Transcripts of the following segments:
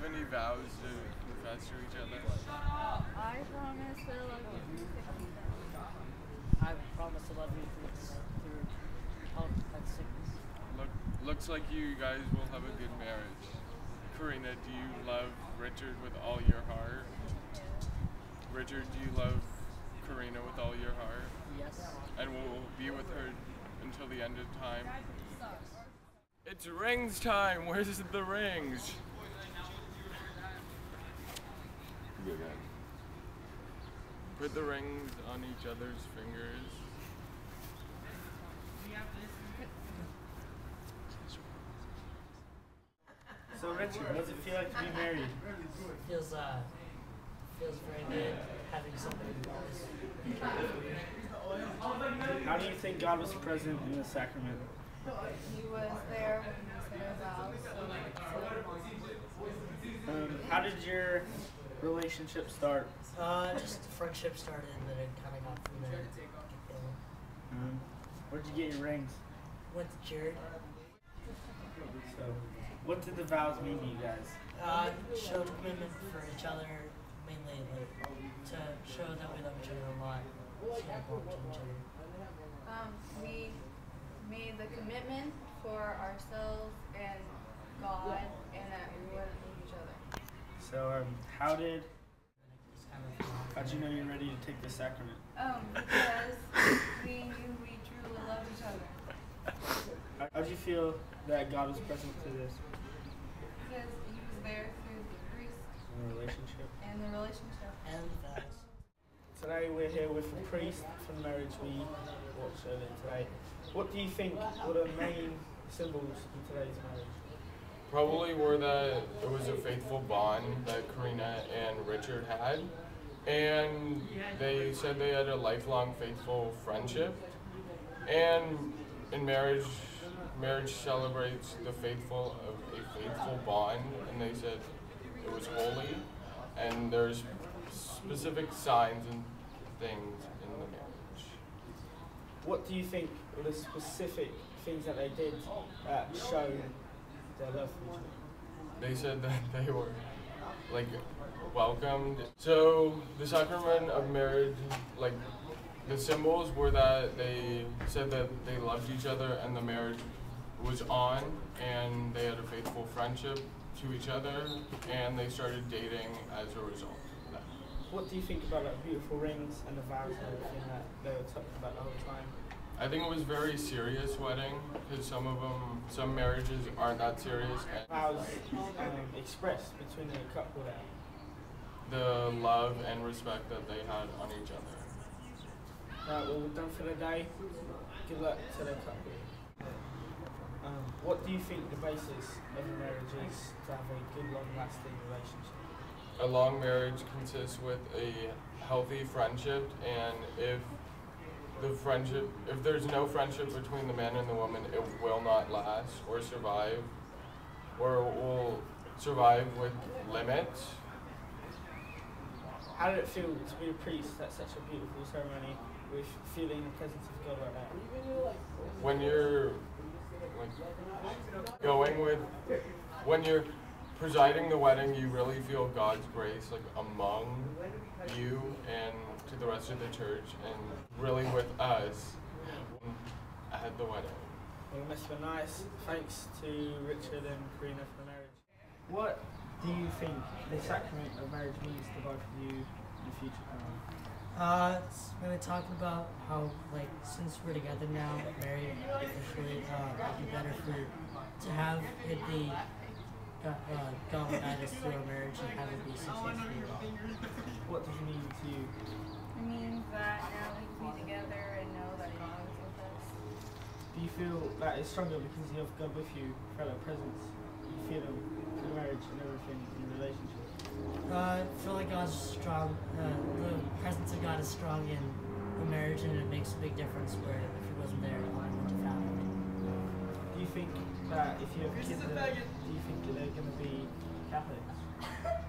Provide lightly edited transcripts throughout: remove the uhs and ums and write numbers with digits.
have any vows to confess to each other? I promise to love you. I promise to love you through health and sickness. Looks like you guys will have a good marriage. Karina, do you love Richard with all your heart? Richard, do you love Karina with all your heart? Yes. And will be with her until the end of time? It's rings time! Where's the rings? Good. Put the rings on each other's fingers. So Richard, what does it feel like to be married? Feels very good having somebody who always be there for you. How do you think God was present in the sacrament? He was there when we said our vows. How did your relationship start? Just the friendship started and then it kind of got from there. Where'd you get your rings? Went to Jared. So, what did the vows mean to you guys? Showed commitment for each other, mainly to show that we love each other a lot. So yeah, belong to each other. We made the commitment for ourselves and God, and that we wouldn't leave each other. So, how'd you know you're ready to take the sacrament? Because we knew we truly loved each other. How'd you feel that God was present through this? Because he was there through the priest In the relationship? and the relationship. And vows. Today we're here with the priest from the marriage we watched earlier today. What do you think were the main symbols in today's marriage? Probably were that it was a faithful bond that Karina and Richard had. And they said they had a lifelong faithful friendship. And in marriage celebrates the faithful of a faithful bond, and they said it was holy, and there's specific signs and things in the marriage. What do you think were the specific things that they did that showed their love for each other? They said that they were welcomed. So the sacrament of marriage, the symbols were that they said that they loved each other and the marriage was on, and they had a faithful friendship to each other, and they started dating as a result of that. What do you think about beautiful rings and the vows and everything that they were talking about the whole time? I think it was a very serious wedding, because some marriages aren't that serious. Vows expressed between the couple there. The love and respect that they had on each other. Right, well, we're done for the day. Good luck to the couple. What do you think the basis of a marriage is to have a good, long-lasting relationship? A long marriage consists with a healthy friendship, and if there's no friendship between the man and the woman, it will not last or survive, or it will survive with limits. How did it feel to be a priest at such a beautiful ceremony with feeling the presence of God like that? When you're when you're presiding the wedding, you really feel God's grace among you and to the rest of the church, and really with us at the wedding. Well, it must have been nice. Thanks to Richard and Karina for the marriage. What do you think the sacrament of marriage means to both of you in the future? It's really talking about how, since we're together now, married officially, it'd be better to have it be God will guide us through our marriage and have it be successful. What does it mean to you? It means that now we can be together and know that God is with us. Do you feel that it's stronger because you have God with you, fellow presence? You feel them in marriage and everything in the relationship? I feel like God's strong. The presence of God is strong in the marriage, and it makes a big difference where if He wasn't there, it wouldn't have happened. Do you think that if you have kids, do you think that they're going to be Catholics? What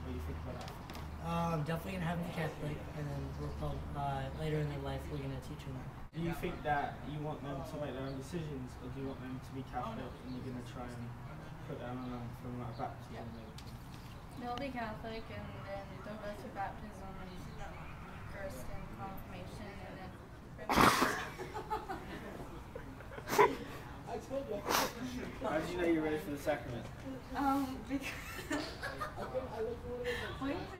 do you think about that? I'm definitely going to have them Catholic, and then later in their life, we're going to teach them. Do you think that you want them to make their own decisions, or do you want them to be Catholic and you're going to try and put them on from baptism? They'll be Catholic and then they'll go through baptism and first and confirmation and then How did you know you're ready for the sacrament? because wait